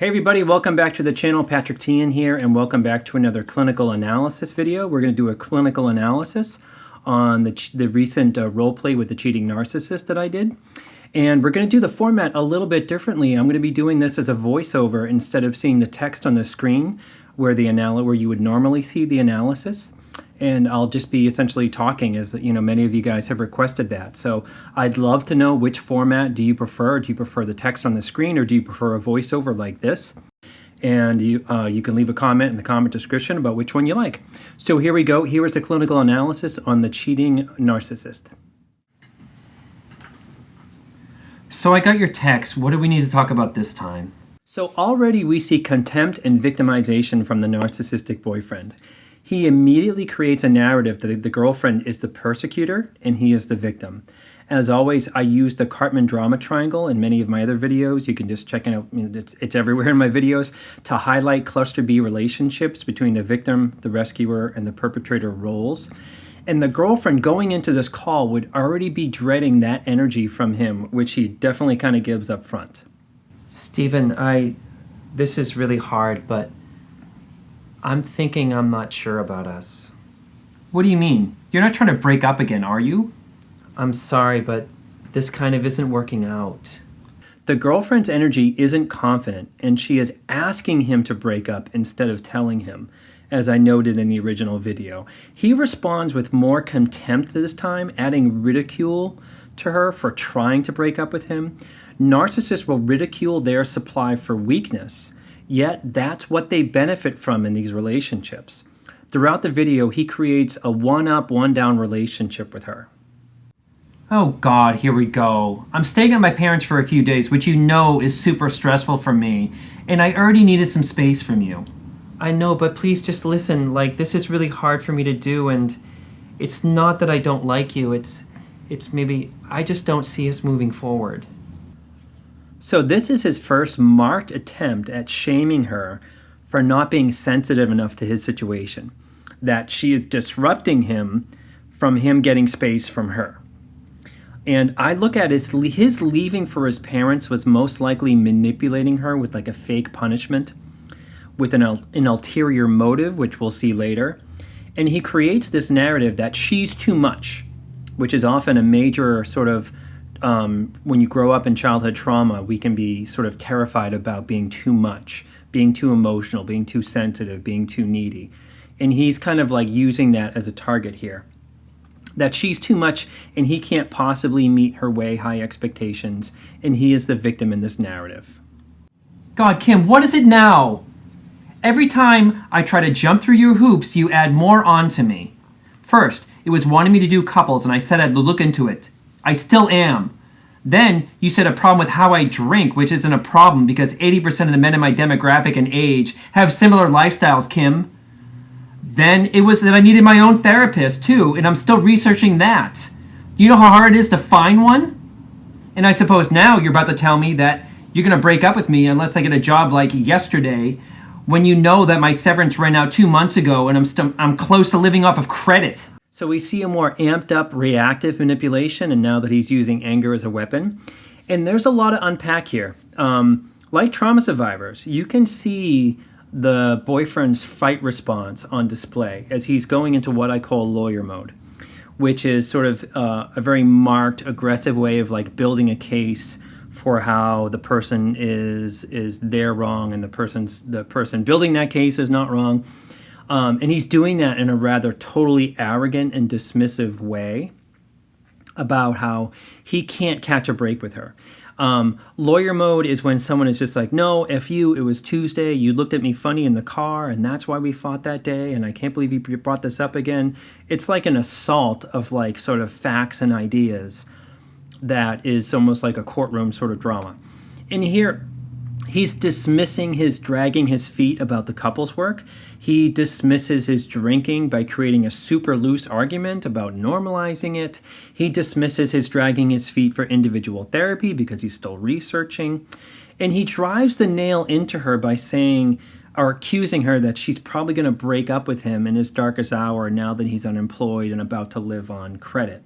Hey everybody, welcome back to the channel. Patrick Teahan here, and welcome back to another clinical analysis video. We're going to do a clinical analysis on the recent role play with the cheating narcissist that I did. And we're going to do the format a little bit differently. I'm going to be doing this as a voiceover instead of seeing the text on the screen where you would normally see the analysis. And I'll just be essentially talking, as you know, many of you guys have requested that. So I'd love to know, which format do you prefer? Do you prefer the text on the screen, or do you prefer a voiceover like this? And you can leave a comment in the comment description about which one you like. So here we go. Here is the clinical analysis on the cheating narcissist. So I got your text. What do we need to talk about this time? So already we see contempt and victimization from the narcissistic boyfriend. He immediately creates a narrative that the girlfriend is the persecutor and he is the victim. As always, I use the Cartman drama triangle in many of my other videos. You can just check it out. It's everywhere in my videos, to highlight cluster B relationships between the victim, the rescuer, and the perpetrator roles. And the girlfriend going into this call would already be dreading that energy from him, which he definitely kind of gives up front. Stephen, this is really hard, but I'm thinking I'm not sure about us. What do you mean? You're not trying to break up again, are you? I'm sorry, but this kind of isn't working out. The girlfriend's energy isn't confident, and she is asking him to break up instead of telling him, as I noted in the original video. He responds with more contempt this time, adding ridicule to her for trying to break up with him. Narcissists will ridicule their supply for weakness, yet that's what they benefit from in these relationships. Throughout the video, he creates a one-up, one-down relationship with her. Oh God, here we go. I'm staying at my parents' for a few days, which you know is super stressful for me, and I already needed some space from you. I know, but please just listen. This is really hard for me to do, and it's not that I don't like you. It's maybe I just don't see us moving forward. So this is his first marked attempt at shaming her for not being sensitive enough to his situation, that she is disrupting him from him getting space from her. And I look at his leaving for his parents was most likely manipulating her with like a fake punishment, with an ulterior motive, which we'll see later. And he creates this narrative that she's too much, which is often a major sort of, when you grow up in childhood trauma, we can be sort of terrified about being too much, being too emotional, being too sensitive, being too needy. And he's kind of like using that as a target here, that she's too much and he can't possibly meet her way high expectations, and he is the victim in this narrative. God, Kim, what is it now? Every time I try to jump through your hoops, you add more onto me. First, it was wanting me to do couples, and I said I'd look into it. I still am. Then you said a problem with how I drink, which isn't a problem because 80% of the men in my demographic and age have similar lifestyles, Kim. Then it was that I needed my own therapist too, and I'm still researching that. Do you know how hard it is to find one? And I suppose now you're about to tell me that you're going to break up with me unless I get a job like yesterday, when you know that my severance ran out 2 months ago and I'm close to living off of credit. So we see a more amped up reactive manipulation, and now that he's using anger as a weapon. And there's a lot to unpack here. Like trauma survivors, you can see the boyfriend's fight response on display as he's going into what I call lawyer mode, which is sort of a very marked, aggressive way of like building a case for how the person is they're wrong and the person building that case is not wrong. And he's doing that in a rather totally arrogant and dismissive way about how he can't catch a break with her. Lawyer mode is when someone is just like, no, F you, it was Tuesday, you looked at me funny in the car, and that's why we fought that day, and I can't believe you brought this up again. It's like an assault of like sort of facts and ideas that is almost like a courtroom sort of drama. And here, he's dismissing his dragging his feet about the couple's work. He dismisses his drinking by creating a super loose argument about normalizing it. He dismisses his dragging his feet for individual therapy because he's still researching. And he drives the nail into her by saying or accusing her that she's probably going to break up with him in his darkest hour now that he's unemployed and about to live on credit.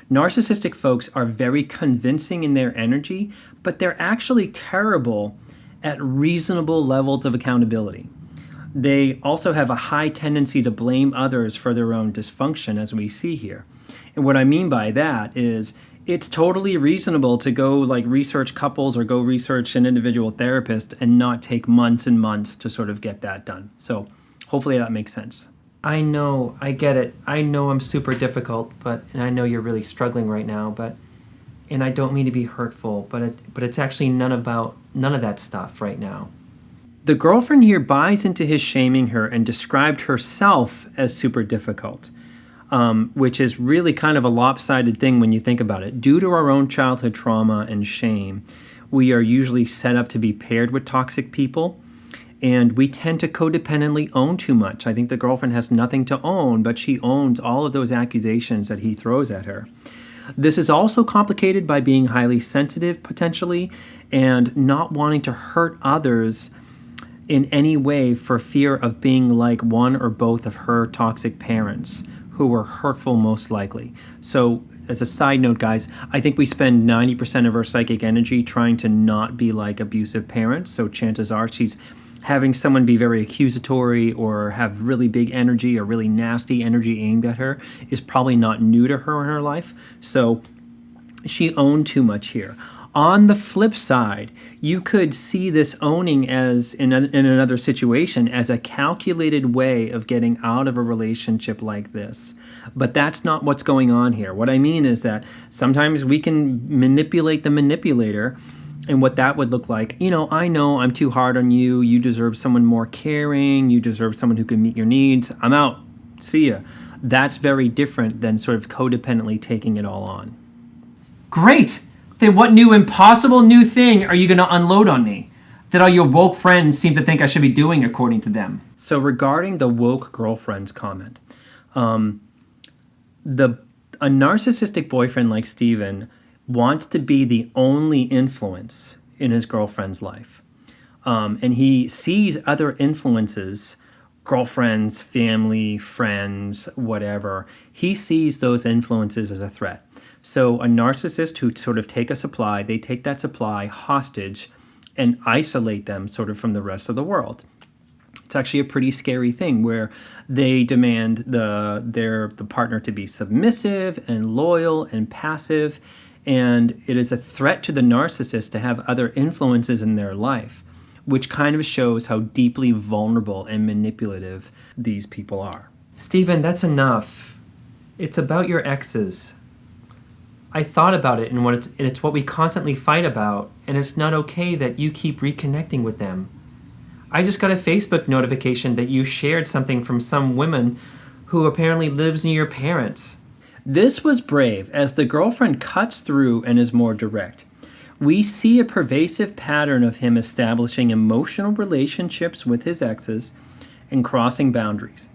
Narcissistic folks are very convincing in their energy, but they're actually terrible at reasonable levels of accountability. They also have a high tendency to blame others for their own dysfunction, as we see here. And what I mean by that is it's totally reasonable to go research couples or go research an individual therapist and not take months and months to sort of get that done. So hopefully that makes sense. I know, I get it. I know I'm super difficult, and I know you're really struggling right now, and I don't mean to be hurtful, but it's actually none of that stuff right now. The girlfriend here buys into his shaming her and described herself as super difficult, which is really kind of a lopsided thing when you think about it. Due to our own childhood trauma and shame, we are usually set up to be paired with toxic people, and we tend to codependently own too much. I think the girlfriend has nothing to own, but she owns all of those accusations that he throws at her. This is also complicated by being highly sensitive, potentially, and not wanting to hurt others in any way for fear of being like one or both of her toxic parents, who were hurtful most likely. So, as a side note, guys, I think we spend 90% of our psychic energy trying to not be like abusive parents. So chances are she's having someone be very accusatory or have really big energy or really nasty energy aimed at her is probably not new to her in her life. So she owned too much here. On the flip side, you could see this owning as in another situation as a calculated way of getting out of a relationship like this. But that's not what's going on here. What I mean is that sometimes we can manipulate the manipulator. And what that would look like, I know I'm too hard on you. You deserve someone more caring. You deserve someone who can meet your needs. I'm out. See ya. That's very different than sort of codependently taking it all on. Great. Then what new impossible new thing are you going to unload on me that all your woke friends seem to think I should be doing according to them? So regarding the woke girlfriend's comment, a narcissistic boyfriend like Steven wants to be the only influence in his girlfriend's life. And he sees other influences, girlfriends, family, friends, whatever. He sees those influences as a threat. So a narcissist who sort of take a supply, they take that supply hostage and isolate them sort of from the rest of the world. It's actually a pretty scary thing where they demand the partner to be submissive and loyal and passive. And it is a threat to the narcissist to have other influences in their life, which kind of shows how deeply vulnerable and manipulative these people are. Steven, that's enough. It's about your exes. I thought about it, and it's what we constantly fight about, and it's not okay that you keep reconnecting with them. I just got a Facebook notification that you shared something from some woman who apparently lives near your parents. This was brave, as the girlfriend cuts through and is more direct. We see a pervasive pattern of him establishing emotional relationships with his exes and crossing boundaries.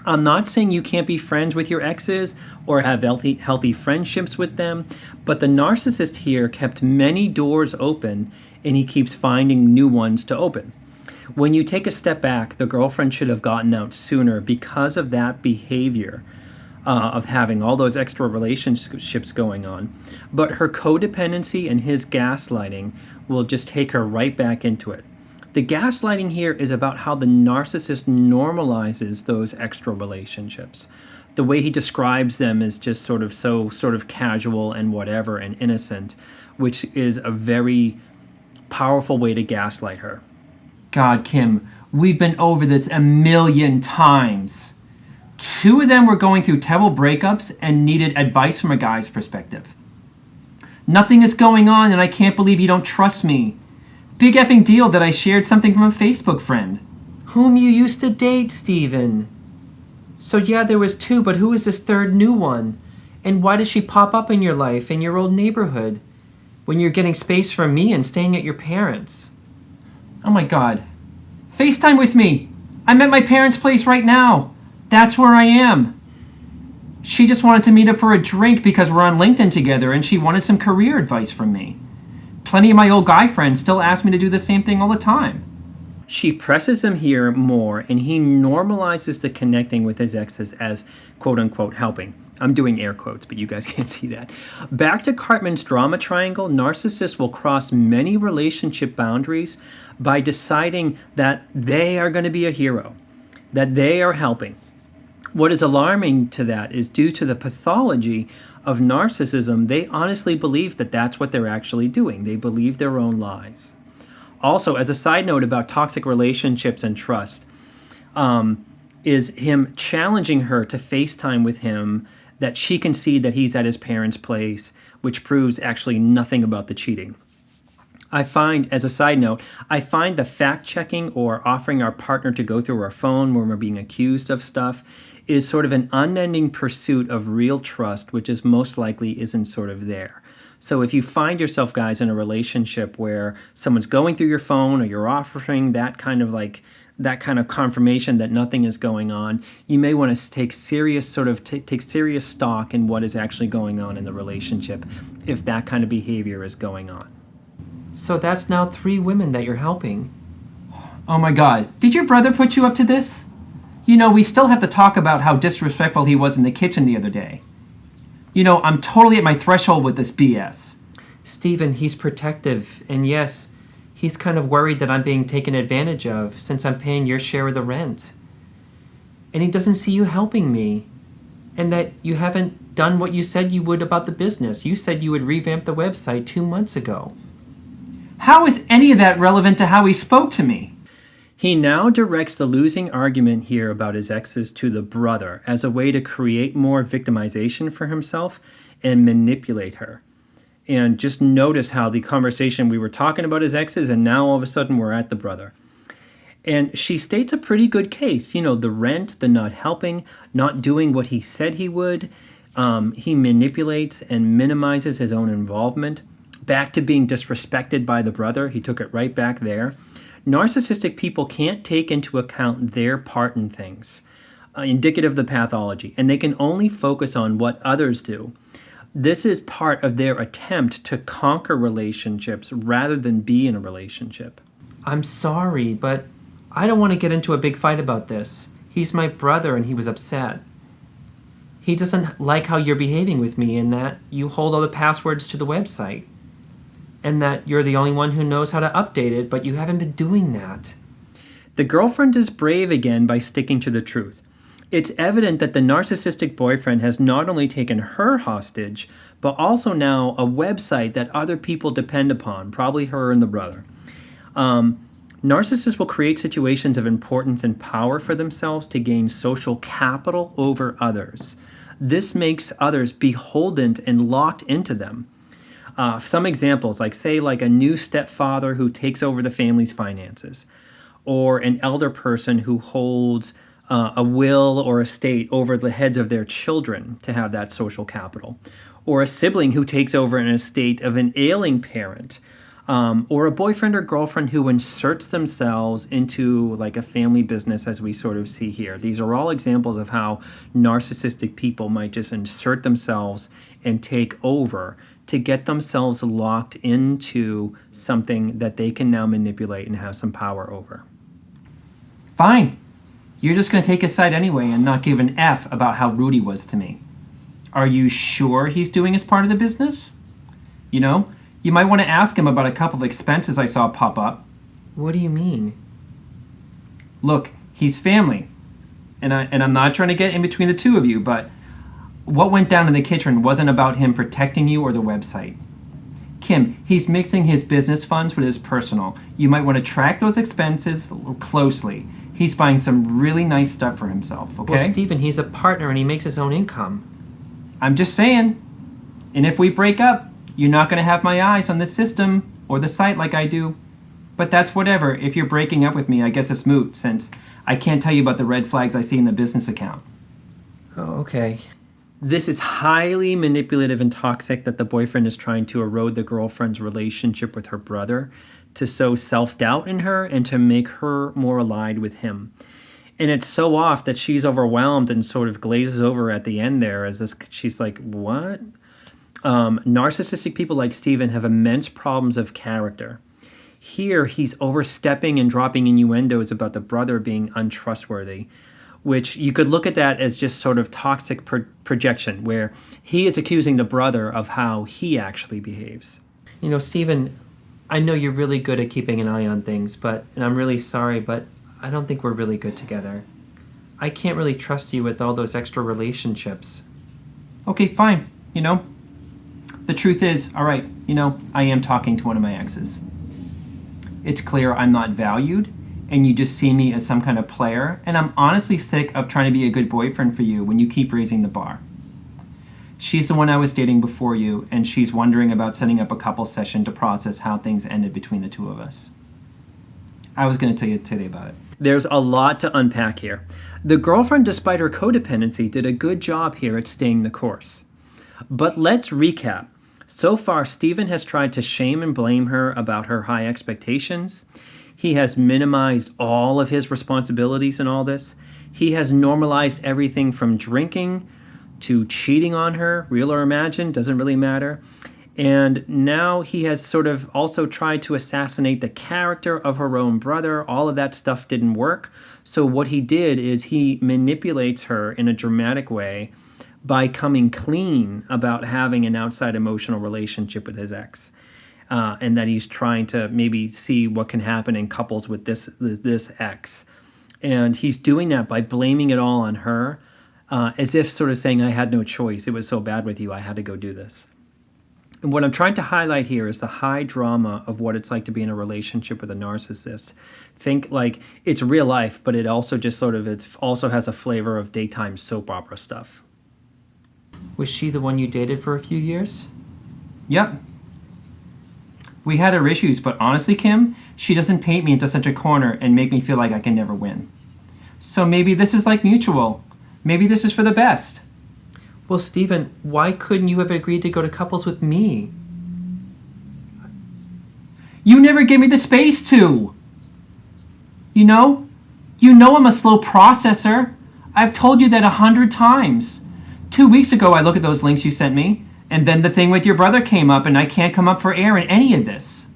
I'm not saying you can't be friends with your exes or have healthy friendships with them, but the narcissist here kept many doors open, and he keeps finding new ones to open. When you take a step back, the girlfriend should have gotten out sooner because of that behavior of having all those extra relationships going on. But her codependency and his gaslighting will just take her right back into it. The gaslighting here is about how the narcissist normalizes those extra relationships. The way he describes them is just sort of casual and whatever and innocent, which is a very powerful way to gaslight her. God, Kim, we've been over this a million times. 2 of them were going through terrible breakups and needed advice from a guy's perspective. Nothing is going on, and I can't believe you don't trust me. Big effing deal that I shared something from a Facebook friend. Whom you used to date, Steven. So yeah, there was 2, but who is this third new one? And why does she pop up in your life, in your old neighborhood, when you're getting space from me and staying at your parents'? Oh my God. FaceTime with me. I'm at my parents' place right now. That's where I am. She just wanted to meet up for a drink because we're on LinkedIn together, and she wanted some career advice from me. Plenty of my old guy friends still ask me to do the same thing all the time. She presses him here more, and he normalizes the connecting with his exes as quote-unquote helping. I'm doing air quotes, but you guys can't see that. Back to Cartman's drama triangle, narcissists will cross many relationship boundaries by deciding that they are going to be a hero, that they are helping. What is alarming to that is due to the pathology of narcissism, they honestly believe that that's what they're actually doing. They believe their own lies. Also, as a side note about toxic relationships and trust, is him challenging her to FaceTime with him that she can see that he's at his parents' place, which proves actually nothing about the cheating. I find, as a side note, I find the fact-checking or offering our partner to go through our phone when we're being accused of stuff is sort of an unending pursuit of real trust, which is most likely isn't sort of there. So if you find yourself, guys, in a relationship where someone's going through your phone or you're offering that kind of confirmation that nothing is going on, you may want to take serious stock in what is actually going on in the relationship if that kind of behavior is going on. So that's now 3 women that you're helping. Oh my God, did your brother put you up to this? You know, we still have to talk about how disrespectful he was in the kitchen the other day. You know, I'm totally at my threshold with this BS. Stephen, he's protective, and yes, he's kind of worried that I'm being taken advantage of since I'm paying your share of the rent. And he doesn't see you helping me, and that you haven't done what you said you would about the business. You said you would revamp the website 2 months ago. How is any of that relevant to how he spoke to me? He now directs the losing argument here about his exes to the brother as a way to create more victimization for himself and manipulate her. And just notice how the conversation, we were talking about his exes, and now all of a sudden we're at the brother. And she states a pretty good case. You know, the rent, the not helping, not doing what he said he would. He manipulates and minimizes his own involvement. Back to being disrespected by the brother. He took it right back there. Narcissistic people can't take into account their part in things, indicative of the pathology, and they can only focus on what others do. This is part of their attempt to conquer relationships rather than be in a relationship. I'm sorry, but I don't want to get into a big fight about this. He's my brother and he was upset. He doesn't like how you're behaving with me and that you hold all the passwords to the website. And that you're the only one who knows how to update it, but you haven't been doing that. The girlfriend is brave again by sticking to the truth. It's evident that the narcissistic boyfriend has not only taken her hostage, but also now a website that other people depend upon, probably her and the brother. Narcissists will create situations of importance and power for themselves to gain social capital over others. This makes others beholden and locked into them. Some examples, like a new stepfather who takes over the family's finances, or an elder person who holds a will or estate over the heads of their children to have that social capital, or a sibling who takes over an estate of an ailing parent, or a boyfriend or girlfriend who inserts themselves into like a family business, as we sort of see here. These are all examples of how narcissistic people might just insert themselves and take over to get themselves locked into something that they can now manipulate and have some power over. Fine. You're just going to take his side anyway and not give an F about how rude he was to me. Are you sure he's doing his part of the business? You know, you might want to ask him about a couple of expenses I saw pop up. What do you mean? Look, he's family. And I'm not trying to get in between the two of you, but what went down in the kitchen wasn't about him protecting you or the website. Kim, he's mixing his business funds with his personal. You might want to track those expenses closely. He's buying some really nice stuff for himself, okay? Well, Stephen, he's a partner and he makes his own income. I'm just saying. And if we break up, you're not going to have my eyes on the system or the site like I do. But that's whatever. If you're breaking up with me, I guess it's moot, since I can't tell you about the red flags I see in the business account. Oh, okay. This is highly manipulative and toxic that the boyfriend is trying to erode the girlfriend's relationship with her brother, to sow self-doubt in her and to make her more aligned with him. And it's so off that she's overwhelmed and sort of glazes over at the end there she's like, what? Narcissistic people like Stephen have immense problems of character. Here, he's overstepping and dropping innuendos about the brother being untrustworthy, which you could look at that as just sort of toxic projection, where he is accusing the brother of how he actually behaves. You know, Stephen, I know you're really good at keeping an eye on things, and I'm really sorry, but I don't think we're really good together. I can't really trust you with all those extra relationships. Okay, fine. You know, the truth is, all right, you know, I am talking to one of my exes. It's clear I'm not valued, and you just see me as some kind of player, and I'm honestly sick of trying to be a good boyfriend for you when you keep raising the bar. She's the one I was dating before you, and she's wondering about setting up a couple session to process how things ended between the two of us. I was going to tell you today about it. There's a lot to unpack here. The girlfriend, despite her codependency, did a good job here at staying the course. But let's recap. So far, Stephen has tried to shame and blame her about her high expectations. He has minimized all of his responsibilities in all this. He has normalized everything from drinking to cheating on her, real or imagined, doesn't really matter. And now he has sort of also tried to assassinate the character of her own brother. All of that stuff didn't work. So what he did is he manipulates her in a dramatic way by coming clean about having an outside emotional relationship with his ex. And that he's trying to maybe see what can happen in couples with this ex. And he's doing that by blaming it all on her, as if sort of saying, I had no choice. It was so bad with you. I had to go do this. And what I'm trying to highlight here is the high drama of what it's like to be in a relationship with a narcissist. Think like it's real life, but it also just sort of, it also has a flavor of daytime soap opera stuff. Was she the one you dated for a few years? Yep. We had our issues, but honestly, Kim, she doesn't paint me into such a corner and make me feel like I can never win. So maybe this is like mutual. Maybe this is for the best. Well, Stephen, why couldn't you have agreed to go to couples with me? You never gave me the space to. You know I'm a slow processor. I've told you that 100 times. 2 weeks ago, I looked at those links you sent me, and then the thing with your brother came up, and I can't come up for air in any of this.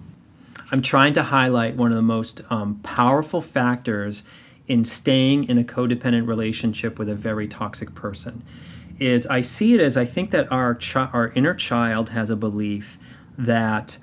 I'm trying to highlight one of the most powerful factors in staying in a codependent relationship with a very toxic person. Is I see it as I think that our inner child has a belief that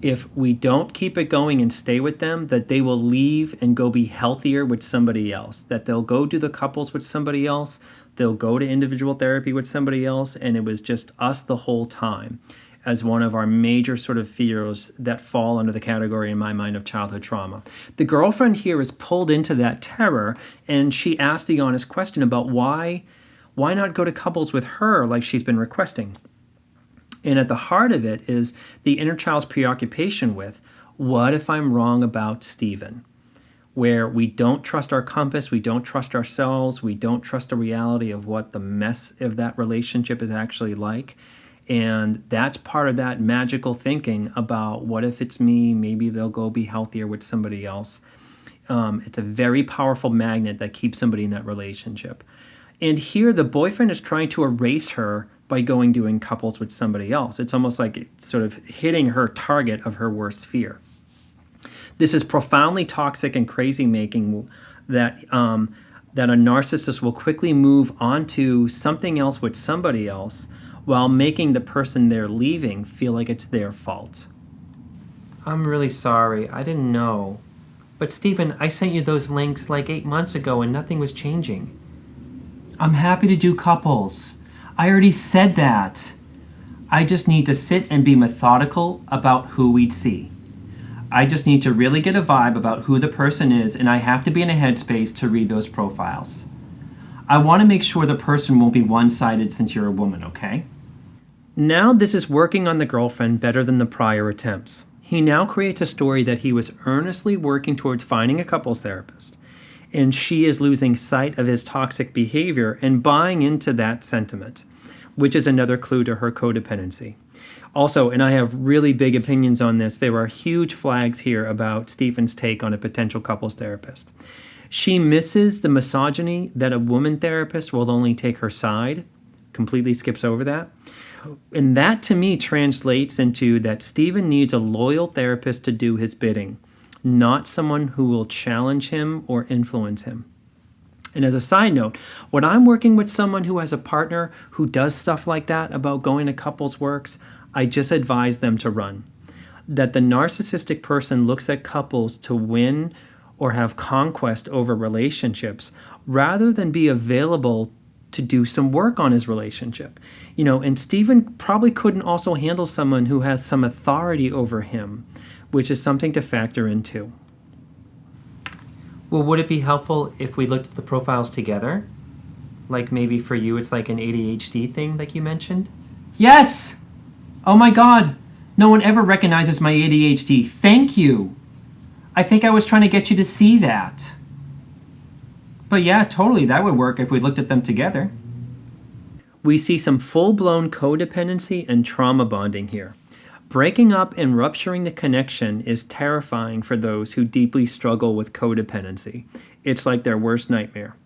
if we don't keep it going and stay with them, that they will leave and go be healthier with somebody else, that they'll go do the couples with somebody else, they'll go to individual therapy with somebody else, and it was just us the whole time, as one of our major sort of fears that fall under the category in my mind of childhood trauma. The girlfriend here is pulled into that terror, and she asked the honest question about why not go to couples with her like she's been requesting? And at the heart of it is the inner child's preoccupation with, what if I'm wrong about Stephen? Where we don't trust our compass, we don't trust ourselves, we don't trust the reality of what the mess of that relationship is actually like. And that's part of that magical thinking about what if it's me, maybe they'll go be healthier with somebody else. It's a very powerful magnet that keeps somebody in that relationship. And here the boyfriend is trying to erase her by doing couples with somebody else. It's almost like it's sort of hitting her target of her worst fear. This is profoundly toxic and crazy making that a narcissist will quickly move on to something else with somebody else while making the person they're leaving feel like it's their fault. I'm really sorry. I didn't know. But Stephen, I sent you those links like 8 months ago and nothing was changing. I'm happy to do couples. I already said that. I just need to sit and be methodical about who we'd see. I just need to really get a vibe about who the person is, and I have to be in a headspace to read those profiles. I want to make sure the person won't be one-sided since you're a woman, okay? Now this is working on the girlfriend better than the prior attempts. He now creates a story that he was earnestly working towards finding a couples therapist, and she is losing sight of his toxic behavior and buying into that sentiment, which is another clue to her codependency. Also, and I have really big opinions on this, there are huge flags here about Stephen's take on a potential couples therapist. She misses the misogyny that a woman therapist will only take her side, completely skips over that. And that to me translates into that Stephen needs a loyal therapist to do his bidding, not someone who will challenge him or influence him. And as a side note, when I'm working with someone who has a partner who does stuff like that about going to couples works, I just advise them to run. That the narcissistic person looks at couples to win or have conquest over relationships rather than be available to do some work on his relationship. And Stephen probably couldn't also handle someone who has some authority over him, which is something to factor into. Well, would it be helpful if we looked at the profiles together? Like maybe for you it's like an ADHD thing like you mentioned? Yes! Oh my God! No one ever recognizes my ADHD. Thank you! I think I was trying to get you to see that. But yeah, totally, that would work if we looked at them together. We see some full-blown codependency and trauma bonding here. Breaking up and rupturing the connection is terrifying for those who deeply struggle with codependency. It's like their worst nightmare.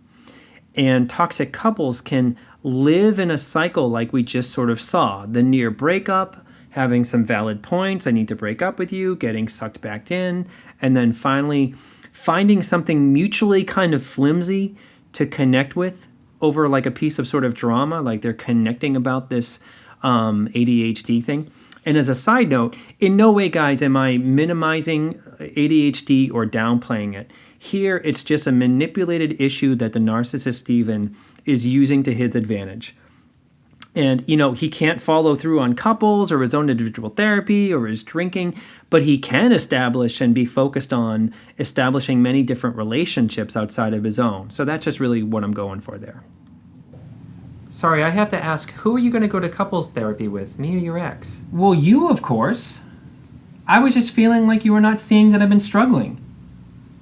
And toxic couples can live in a cycle like we just sort of saw. The near breakup, having some valid points, I need to break up with you, getting sucked back in, and then finally finding something mutually kind of flimsy to connect with over like a piece of sort of drama, like they're connecting about this ADHD thing. And as a side note, in no way, guys, am I minimizing ADHD or downplaying it. Here, it's just a manipulated issue that the narcissist Stephen is using to his advantage. And, he can't follow through on couples or his own individual therapy or his drinking, but he can establish and be focused on establishing many different relationships outside of his own. So that's just really what I'm going for there. Sorry, I have to ask, who are you going to go to couples therapy with, me or your ex? Well, you, of course. I was just feeling like you were not seeing that I've been struggling.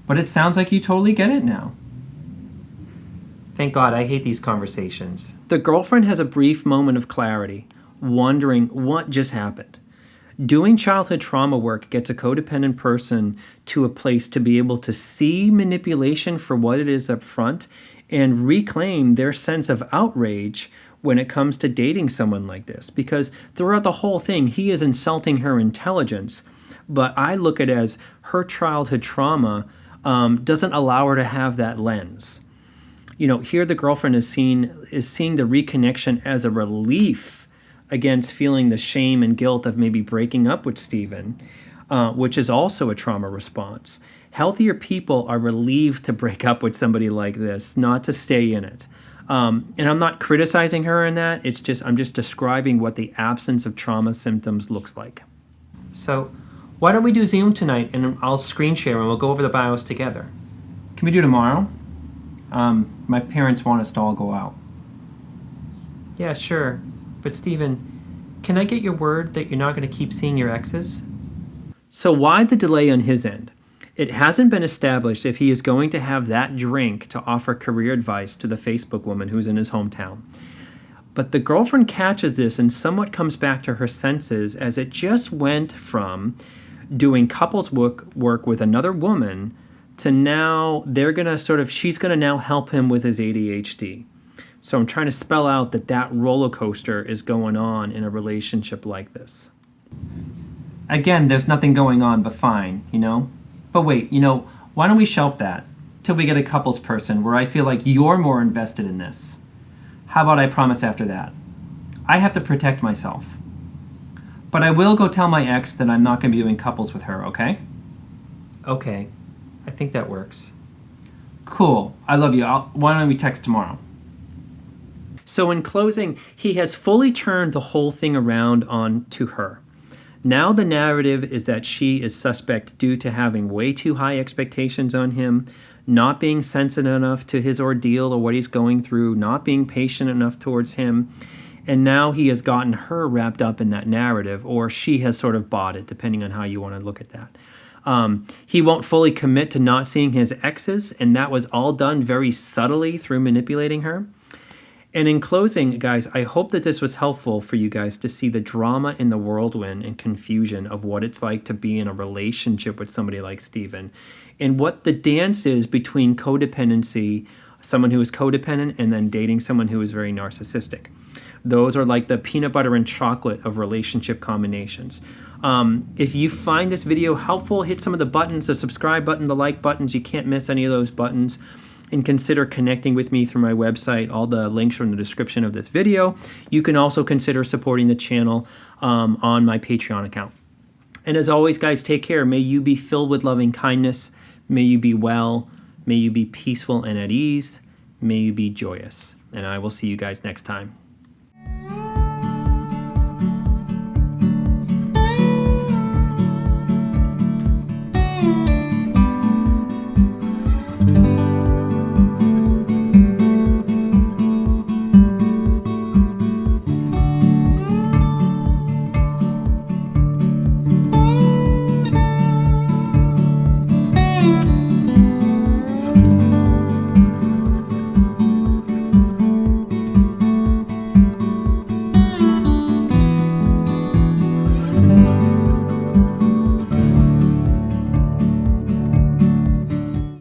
But it sounds like you totally get it now. Thank God, I hate these conversations. The girlfriend has a brief moment of clarity, wondering what just happened. Doing childhood trauma work gets a codependent person to a place to be able to see manipulation for what it is up front and reclaim their sense of outrage when it comes to dating someone like this. Because throughout the whole thing, he is insulting her intelligence. But I look at it as her childhood trauma doesn't allow her to have that lens. Here the girlfriend is seeing the reconnection as a relief against feeling the shame and guilt of maybe breaking up with Stephen, which is also a trauma response. Healthier people are relieved to break up with somebody like this, not to stay in it. And I'm not criticizing her in that. I'm just describing what the absence of trauma symptoms looks like. So why don't we do Zoom tonight and I'll screen share and we'll go over the bios together. Can we do tomorrow? My parents want us to all go out. Yeah, sure. But Stephen, can I get your word that you're not going to keep seeing your exes? So why the delay on his end? It hasn't been established if he is going to have that drink to offer career advice to the Facebook woman who's in his hometown. But the girlfriend catches this and somewhat comes back to her senses as it just went from doing couples work with another woman to now she's going to now help him with his ADHD. So I'm trying to spell out that roller coaster is going on in a relationship like this. Again, there's nothing going on but fine, But wait, why don't we shelf that till we get a couples person where I feel like you're more invested in this? How about I promise after that? I have to protect myself. But I will go tell my ex that I'm not going to be doing couples with her, okay? Okay. I think that works. Cool. I love you. Why don't we text tomorrow? So in closing, he has fully turned the whole thing around on to her. Now the narrative is that she is suspect due to having way too high expectations on him, not being sensitive enough to his ordeal or what he's going through, not being patient enough towards him. And now he has gotten her wrapped up in that narrative, or she has sort of bought it, depending on how you want to look at that. He won't fully commit to not seeing his exes, and that was all done very subtly through manipulating her. And in closing, guys, I hope that this was helpful for you guys to see the drama in the whirlwind and confusion of what it's like to be in a relationship with somebody like Stephen, and what the dance is between codependency, someone who is codependent, and then dating someone who is very narcissistic. Those are like the peanut butter and chocolate of relationship combinations. If you find this video helpful, hit some of the buttons, the subscribe button, the like buttons. You can't miss any of those buttons. and consider connecting with me through my website. All the links are in the description of this video. You can also consider supporting the channel on my Patreon account. And as always, guys, take care. May you be filled with loving kindness. May you be well. May you be peaceful and at ease. May you be joyous. And I will see you guys next time.